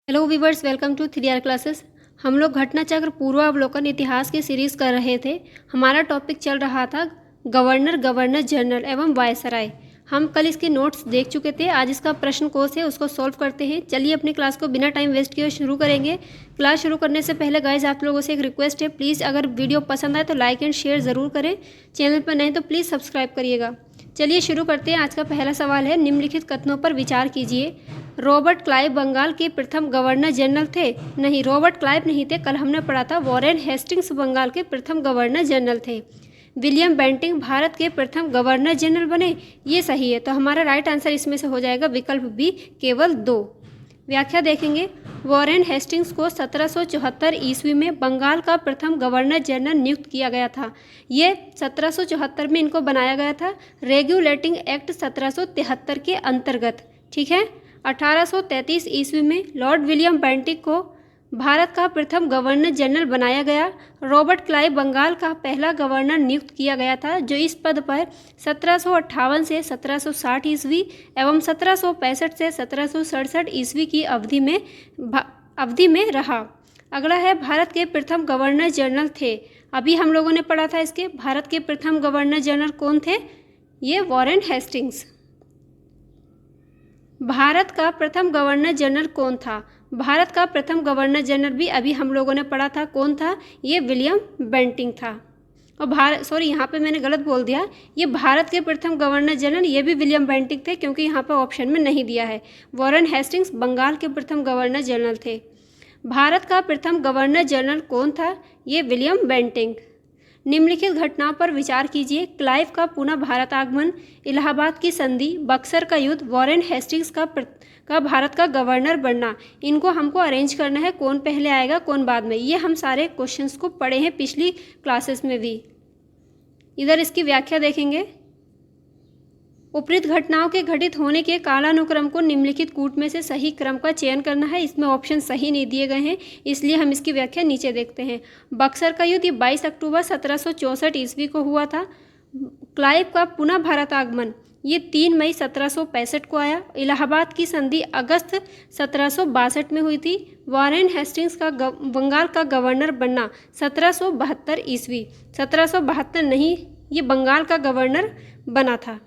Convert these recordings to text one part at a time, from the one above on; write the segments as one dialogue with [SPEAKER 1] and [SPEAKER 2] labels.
[SPEAKER 1] Hello viewers, welcome to 3R classes. हम लोग घटनाचक्र पूर्वावलोकन इतिहास की सीरीज़ कर रहे थे। हमारा टॉपिक चल रहा था गवर्नर, गवर्नर जनरल एवं वायसराय। हम कल इसके नोट्स देख चुके थे। आज इसका प्रश्न कोश है, उसको सॉल्व करते हैं। चलिए अपनी क्लास को बिना टाइम वेस्ट किए शुरू करेंगे। क्लास शुरू करने से पहले गाइज आप लोगों से एक रिक्वेस्ट है, प्लीज़ अगर वीडियो पसंद आए तो लाइक एंड शेयर ज़रूर करें। चैनल पर नहीं तो प्लीज़ सब्सक्राइब करिएगा। चलिए शुरू करते हैं। आज का पहला सवाल है, निम्नलिखित कथनों पर विचार कीजिए। रॉबर्ट क्लाइव बंगाल के प्रथम गवर्नर जनरल थे। नहीं, रॉबर्ट क्लाइव नहीं थे, कल हमने पढ़ा था वॉरेन हेस्टिंग्स बंगाल के प्रथम गवर्नर जनरल थे। विलियम बेंटिंग भारत के प्रथम गवर्नर जनरल बने, ये सही है। तो हमारा राइट आंसर इसमें से हो जाएगा विकल्प बी, केवल 2। व्याख्या देखेंगे। वॉरेन हेस्टिंग्स को 1774 ईस्वी में बंगाल का प्रथम गवर्नर जनरल नियुक्त किया गया था। ये 1774 में इनको बनाया गया था रेगुलेटिंग एक्ट 1773 के अंतर्गत। ठीक है। 1833 ईस्वी में लॉर्ड विलियम बेंटिंग को भारत का प्रथम गवर्नर जनरल बनाया गया। रॉबर्ट क्लाइव बंगाल का पहला गवर्नर नियुक्त किया गया था, जो इस पद पर 1758 से 1760 ईस्वी एवं 1765 से 1767 ईस्वी की अवधि में रहा। अगला है, भारत के प्रथम गवर्नर जनरल थे। अभी हम लोगों ने पढ़ा था इसके भारत के प्रथम गवर्नर जनरल कौन थे? ये वॉरेन हेस्टिंग्स। भारत का प्रथम गवर्नर जनरल कौन था? भारत का प्रथम गवर्नर जनरल भी अभी हम लोगों ने पढ़ा था, कौन था? ये विलियम बेंटिंग था। और यहाँ पे मैंने गलत बोल दिया, ये भारत के प्रथम गवर्नर जनरल ये भी विलियम बेंटिंग थे, क्योंकि यहाँ पे ऑप्शन में नहीं दिया है। वॉरेन हेस्टिंग्स बंगाल के प्रथम गवर्नर जनरल थे। भारत का प्रथम गवर्नर जनरल कौन था? ये विलियम बेंटिंग। निम्नलिखित घटनाओं पर विचार कीजिए। क्लाइव का पुनः भारत आगमन, इलाहाबाद की संधि, बक्सर का युद्ध, वॉरेन हेस्टिंग्स का भारत का गवर्नर बनना। इनको हमको अरेंज करना है, कौन पहले आएगा कौन बाद में। ये हम सारे क्वेश्चंस को पढ़े हैं पिछली क्लासेस में भी। इधर इसकी व्याख्या देखेंगे। उपरोक्त घटनाओं के घटित होने के कालानुक्रम को निम्नलिखित कूट में से सही क्रम का चयन करना है। इसमें ऑप्शन सही नहीं दिए गए हैं, इसलिए हम इसकी व्याख्या नीचे देखते हैं। बक्सर का युद्ध 22 अक्टूबर 1764 ईस्वी को हुआ था। क्लाइव का पुनः भारत आगमन ये 3 मई 1765 को आया। इलाहाबाद की संधि अगस्त 1762 में हुई थी। वॉरेन हेस्टिंग्स का बंगाल का गवर्नर बनना 1772 ईस्वी। 1772 नहीं, ये बंगाल का गवर्नर बना था।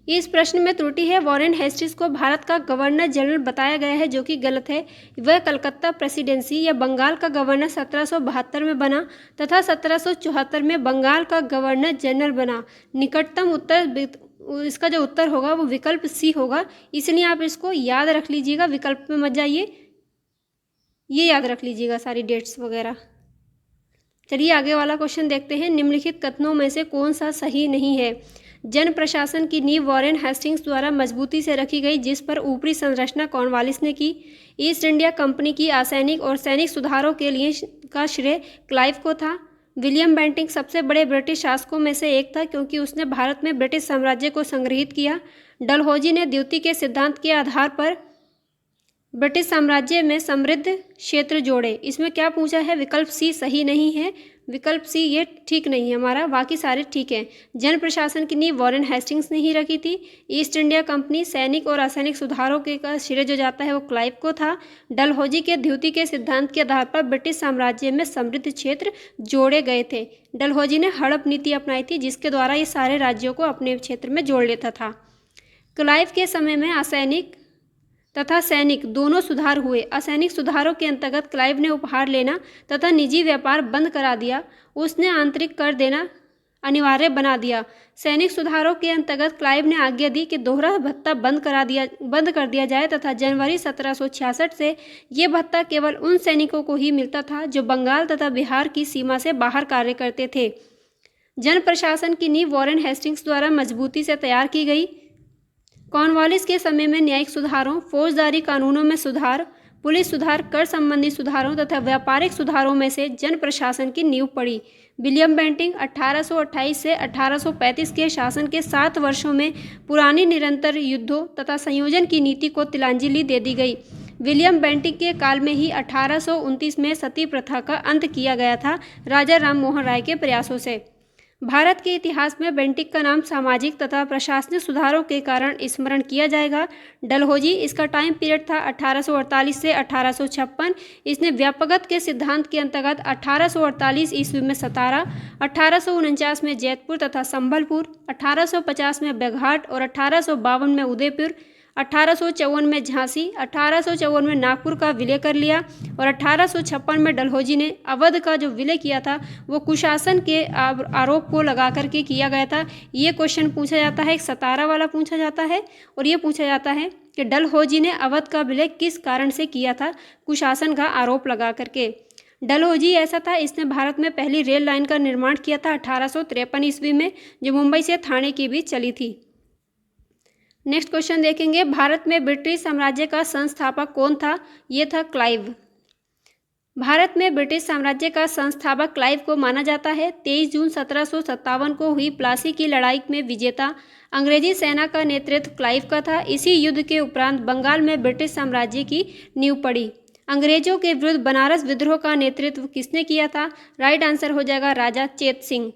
[SPEAKER 1] इस प्रश्न में त्रुटि है। वॉरेन हेस्टिंग्स को भारत का गवर्नर जनरल बताया गया है, जो कि गलत है। वह कलकत्ता प्रेसिडेंसी या बंगाल का गवर्नर 1772 में बना तथा 1774 में बंगाल का गवर्नर जनरल बना। निकटतम उत्तर, इसका जो उत्तर होगा वो विकल्प सी होगा, इसलिए आप इसको याद रख लीजिएगा, विकल्प में मत जाइए, ये याद रख लीजिएगा सारी डेट्स वगैरह। चलिए आगे वाला क्वेश्चन देखते हैं। निम्नलिखित कथनों में से कौन सा सही नहीं है? जन प्रशासन की नींव वॉरेन हेस्टिंग्स द्वारा मजबूती से रखी गई, जिस पर ऊपरी संरचना कॉर्नवालिस ने की। ईस्ट इंडिया कंपनी की असैनिक और सैनिक सुधारों के लिए का श्रेय क्लाइव को था। विलियम बेंटिंग सबसे बड़े ब्रिटिश शासकों में से एक था, क्योंकि उसने भारत में ब्रिटिश साम्राज्य को संग्रहित किया। डलहौजी ने द्वितीय के सिद्धांत के आधार पर ब्रिटिश साम्राज्य में समृद्ध क्षेत्र जोड़े। इसमें क्या पूछा है? विकल्प सी सही नहीं है, विकल्प सी ये ठीक नहीं है हमारा, बाकी सारे ठीक हैं। जन प्रशासन की नींव वॉरेन हेस्टिंग्स ने ही रखी थी। ईस्ट इंडिया कंपनी सैनिक और असैनिक सुधारों के का श्रेय जो जाता है वो क्लाइव को था। डलहौजी के द्वितीय के सिद्धांत के आधार पर ब्रिटिश साम्राज्य में समृद्ध क्षेत्र जोड़े गए थे। डलहौजी ने हड़प नीति अपनाई थी, जिसके द्वारा ये सारे राज्यों को अपने क्षेत्र में जोड़ लेता था। क्लाइव के समय में असैनिक तथा सैनिक दोनों सुधार हुए। असैनिक सुधारों के अंतर्गत क्लाइव ने उपहार लेना तथा निजी व्यापार बंद करा दिया। उसने आंतरिक कर देना अनिवार्य बना दिया। सैनिक सुधारों के अंतर्गत क्लाइव ने आज्ञा दी कि दोहरा भत्ता बंद कर दिया जाए तथा जनवरी 1766 से ये भत्ता केवल उन सैनिकों को ही मिलता था जो बंगाल तथा बिहार की सीमा से बाहर कार्य करते थे। जन प्रशासन की नींव वॉरेन हेस्टिंग्स द्वारा मजबूती से तैयार की गई। कॉर्नवालिस के समय में न्यायिक सुधारों, फौजदारी कानूनों में सुधार, पुलिस सुधार, कर संबंधी सुधारों तथा व्यापारिक सुधारों में से जन प्रशासन की नींव पड़ी। विलियम बेंटिंग 1828 से 1835 के शासन के 7 वर्षों में पुरानी निरंतर युद्धों तथा संयोजन की नीति को तिलांजलि दे दी गई। विलियम बेंटिंग के काल में ही 1829 में सती प्रथा का अंत किया गया था, राजा राम मोहन राय के प्रयासों से। भारत के इतिहास में बेंटिक का नाम सामाजिक तथा प्रशासनिक सुधारों के कारण स्मरण किया जाएगा। डलहौजी, इसका टाइम पीरियड था 1848 से 1856। इसने व्यापकता के सिद्धांत के अंतर्गत 1848 ईस्वी में सतारा, 1849 में जैतपुर तथा संबलपुर, 1850 में बेघाट और 1852 में उदयपुर, 1854 में झांसी, 1854 में नागपुर का विलय कर लिया और 1856 में डलहौजी ने अवध का जो विलय किया था वो कुशासन के आरोप को लगा करके किया गया था। ये क्वेश्चन पूछा जाता है, एक सतारा वाला पूछा जाता है और ये पूछा जाता है कि डलहौजी ने अवध का विलय किस कारण से किया था, कुशासन का आरोप लगा करके। डलहौजी ऐसा था, इसने भारत में पहली रेल लाइन का निर्माण किया था 1853 ईस्वी में, जो मुंबई से थाने के बीच चली थी। नेक्स्ट क्वेश्चन देखेंगे, भारत में ब्रिटिश साम्राज्य का संस्थापक कौन था? ये था क्लाइव। भारत में ब्रिटिश साम्राज्य का संस्थापक क्लाइव को माना जाता है। 23 जून 1757 को हुई प्लासी की लड़ाई में विजेता अंग्रेजी सेना का नेतृत्व क्लाइव का था। इसी युद्ध के उपरांत बंगाल में ब्रिटिश साम्राज्य की नींव पड़ी। अंग्रेजों के विरुद्ध बनारस विद्रोह का नेतृत्व किसने किया था? राइट आंसर हो जाएगा राजा चेत सिंह।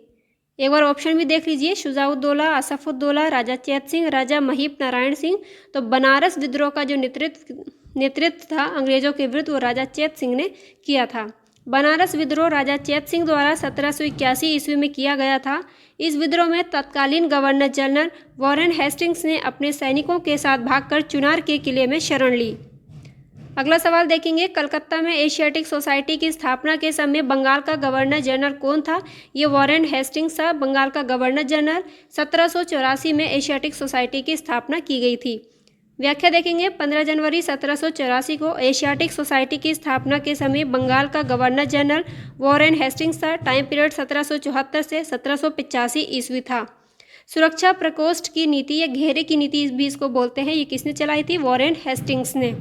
[SPEAKER 1] एक बार ऑप्शन भी देख लीजिए, शुजाउद्दौला, असफउद्दौला, राजा चेत सिंह, राजा महीप नारायण सिंह। तो बनारस विद्रोह का जो नेतृत्व था अंग्रेजों के विरुद्ध वो राजा चेत सिंह ने किया था। बनारस विद्रोह राजा चेत सिंह द्वारा 1781 ईस्वी में किया गया था। इस विद्रोह में तत्कालीन गवर्नर जनरल वॉरेन हेस्टिंग्स ने अपने सैनिकों के साथ भागकर चुनार के किले में शरण ली। अगला सवाल देखेंगे, कलकत्ता में एशियाटिक सोसाइटी की स्थापना के समय बंगाल का गवर्नर जनरल कौन था? ये वॉरेन हेस्टिंग्स था, बंगाल का गवर्नर जनरल। 1784 में एशियाटिक सोसाइटी की स्थापना की गई थी। व्याख्या देखेंगे, 15 जनवरी 1784 को एशियाटिक सोसाइटी की स्थापना के समय बंगाल का गवर्नर जनरल वॉरेन हेस्टिंग्स था। टाइम पीरियड 1774 से 1785 ईस्वी था। सुरक्षा प्रकोष्ठ की नीति या घेरे की नीति भी इसको बोलते हैं, ये किसने चलाई थी? वॉरेन हेस्टिंग्स ने।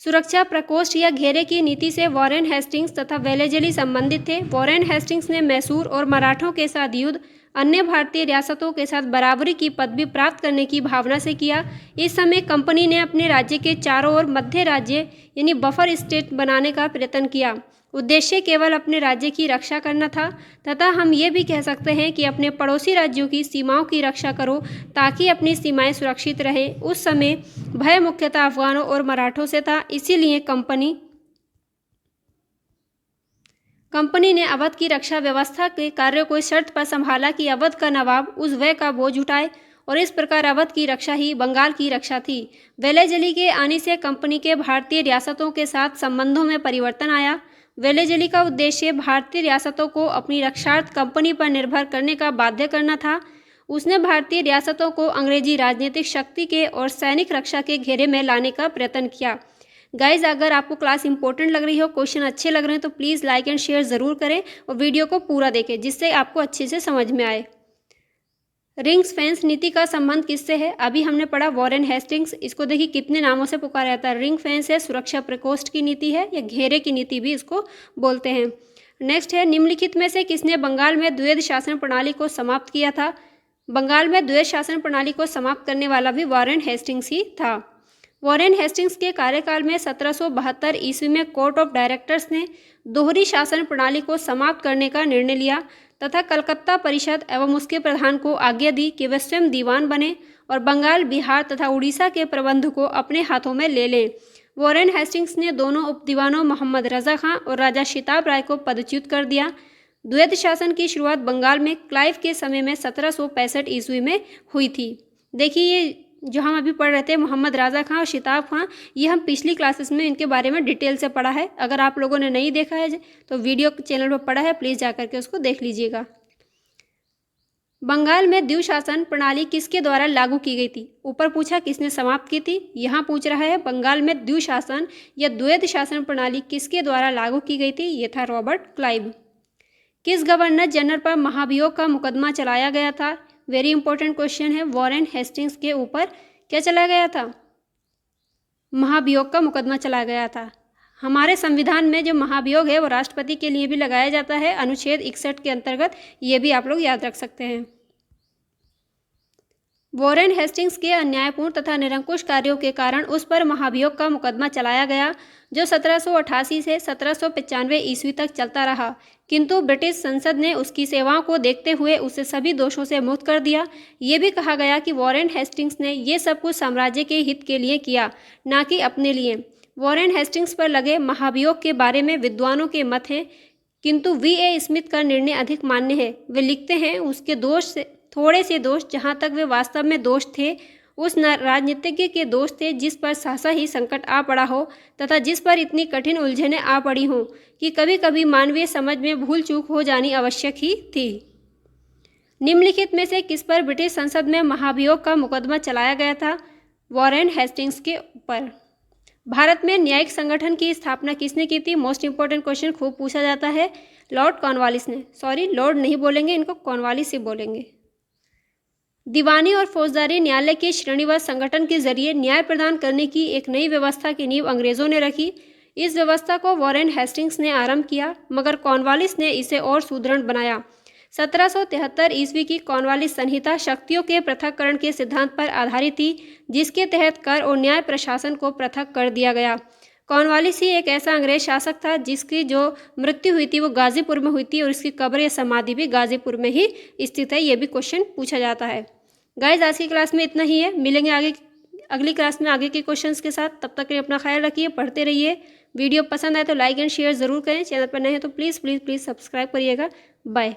[SPEAKER 1] सुरक्षा प्रकोष्ठ या घेरे की नीति से वॉरेन हेस्टिंग्स तथा वेलेजली संबंधित थे। वॉरेन हेस्टिंग्स ने मैसूर और मराठों के साथ युद्ध अन्य भारतीय रियासतों के साथ बराबरी की पदवी प्राप्त करने की भावना से किया। इस समय कंपनी ने अपने राज्य के चारों ओर मध्य राज्य यानी बफर स्टेट बनाने का प्रयत्न किया। उद्देश्य केवल अपने राज्य की रक्षा करना था तथा हम ये भी कह सकते हैं कि अपने पड़ोसी राज्यों की सीमाओं की रक्षा करो ताकि अपनी सीमाएं सुरक्षित रहें। उस समय भय मुख्यतः अफगानों और मराठों से था, इसीलिए कंपनी ने अवध की रक्षा व्यवस्था के कार्यों को इस शर्त पर संभाला कि अवध का नवाब उस व्यय का बोझ उठाए और इस प्रकार अवध की रक्षा ही बंगाल की रक्षा थी। वेलेजली के आने से कंपनी के भारतीय रियासतों के साथ संबंधों में परिवर्तन आया। वेलेजली का उद्देश्य भारतीय रियासतों को अपनी रक्षार्थ कंपनी पर निर्भर करने का बाध्य करना था। उसने भारतीय रियासतों को अंग्रेजी राजनीतिक शक्ति के और सैनिक रक्षा के घेरे में लाने का प्रयत्न किया। गाइज, अगर आपको क्लास इंपॉर्टेंट लग रही हो, क्वेश्चन अच्छे लग रहे हैं तो प्लीज़ लाइक एंड शेयर ज़रूर करें और वीडियो को पूरा देखें जिससे आपको अच्छे से समझ में आए। रिंग्स फेंस नीति का संबंध किससे है? अभी हमने पढ़ा वॉरेन हेस्टिंग्स। इसको देखिए कितने नामों से पुकारा जाता है। रिंग फेंस है, सुरक्षा प्रकोष्ठ की नीति है या घेरे की नीति भी इसको बोलते हैं। नेक्स्ट है, निम्नलिखित में से किसने बंगाल में द्वैध शासन प्रणाली को समाप्त किया था? बंगाल में द्वैध शासन प्रणाली को समाप्त करने वाला भी वॉरेन हेस्टिंग्स ही था। वॉरेन हेस्टिंग्स के कार्यकाल में 1772 ईस्वी में कोर्ट ऑफ डायरेक्टर्स ने दोहरी शासन प्रणाली को समाप्त करने का निर्णय लिया तथा कलकत्ता परिषद एवं उसके प्रधान को आज्ञा दी कि वे स्वयं दीवान बने और बंगाल, बिहार तथा उड़ीसा के प्रबंध को अपने हाथों में ले लें। वॉरेन हेस्टिंग्स ने दोनों उपदीवानों मोहम्मद रजा खां और राजा शिताब राय को पदच्युत कर दिया। द्वैध शासन की शुरुआत बंगाल में क्लाइव के समय में 1765 ईस्वी में हुई थी। देखिए, ये जो हम अभी पढ़ रहे थे मोहम्मद राजा खां और शिताब खां, ये हम पिछली क्लासेस में इनके बारे में डिटेल से पढ़ा है। अगर आप लोगों ने नहीं देखा है तो वीडियो चैनल पर पढ़ा है, प्लीज़ जा करके उसको देख लीजिएगा। बंगाल में द्विशासन प्रणाली किसके द्वारा लागू की गई थी? ऊपर पूछा किसने समाप्त की थी, यहाँ पूछ रहा है बंगाल में द्विशासन या द्वैध शासन प्रणाली किसके द्वारा लागू की गई थी? ये था रॉबर्ट क्लाइव। किस गवर्नर जनरल पर महाभियोग का मुकदमा चलाया गया था? वेरी इंपॉर्टेंट क्वेश्चन है। वॉरेन हेस्टिंग्स के ऊपर क्या चलाया गया था? महाभियोग का मुकदमा चलाया गया था। हमारे संविधान में जो महाभियोग है वो राष्ट्रपति के लिए भी लगाया जाता है, अनुच्छेद 61 के अंतर्गत। ये भी आप लोग याद रख सकते हैं। वॉरेन हेस्टिंग्स के अन्यायपूर्ण तथा निरंकुश कार्यों के कारण उस पर महाभियोग का मुकदमा चलाया गया, जो 1788 से 1795 ईस्वी तक चलता रहा, किंतु ब्रिटिश संसद ने उसकी सेवाओं को देखते हुए उसे सभी दोषों से मुक्त कर दिया। ये भी कहा गया कि वॉरेन हेस्टिंग्स ने ये सब कुछ साम्राज्य के हित के लिए किया, न कि अपने लिए। वॉरेन हेस्टिंग्स पर लगे महाभियोग के बारे में विद्वानों के मत हैं, किंतु V.A. स्मिथ का निर्णय अधिक मान्य है। वे लिखते हैं, उसके दोष से थोड़े से दोष, जहाँ तक वे वास्तव में दोष थे, उस राजनीतिज्ञ के दोष थे जिस पर सहसा ही संकट आ पड़ा हो तथा जिस पर इतनी कठिन उलझनें आ पड़ी हों कि कभी कभी मानवीय समझ में भूल चूक हो जानी आवश्यक ही थी। निम्नलिखित में से किस पर ब्रिटिश संसद में महाभियोग का मुकदमा चलाया गया था? वॉरेन हेस्टिंग्स के ऊपर। भारत में न्यायिक संगठन की स्थापना किसने की थी? मोस्ट इंपॉर्टेंट क्वेश्चन खूब पूछा जाता है। लॉर्ड कॉर्नवालिस ने। सॉरी, लॉर्ड नहीं बोलेंगे, इनको कॉर्नवालिस ही बोलेंगे। दीवानी और फौजदारी न्यायालय के श्रेणीवार संगठन के जरिए न्याय प्रदान करने की एक नई व्यवस्था की नींव अंग्रेजों ने रखी। इस व्यवस्था को वॉरेन हेस्टिंग्स ने आरंभ किया, मगर कॉर्नवालिस ने इसे और सुदृढ़ बनाया। 1773 ईस्वी की कॉर्नवालिस संहिता शक्तियों के पृथक्करण के सिद्धांत पर आधारित थी, जिसके तहत कर और न्याय प्रशासन को पृथक कर दिया गया। कॉर्नवालिस ही एक ऐसा अंग्रेज शासक था जिसकी जो मृत्यु हुई थी वो गाजीपुर में हुई थी और इसकी कब्र या समाधि भी गाजीपुर में ही स्थित है। ये भी क्वेश्चन पूछा जाता है। गाइज, आज की क्लास में इतना ही है। मिलेंगे अगली क्लास में आगे के क्वेश्चंस के साथ। तब तक के लिए अपना ख्याल रखिए, पढ़ते रहिए। वीडियो पसंद आए तो लाइक एंड शेयर ज़रूर करें। चैनल पर नए हैं तो प्लीज़ प्लीज़ प्लीज़ सब्सक्राइब करिएगा। बाय।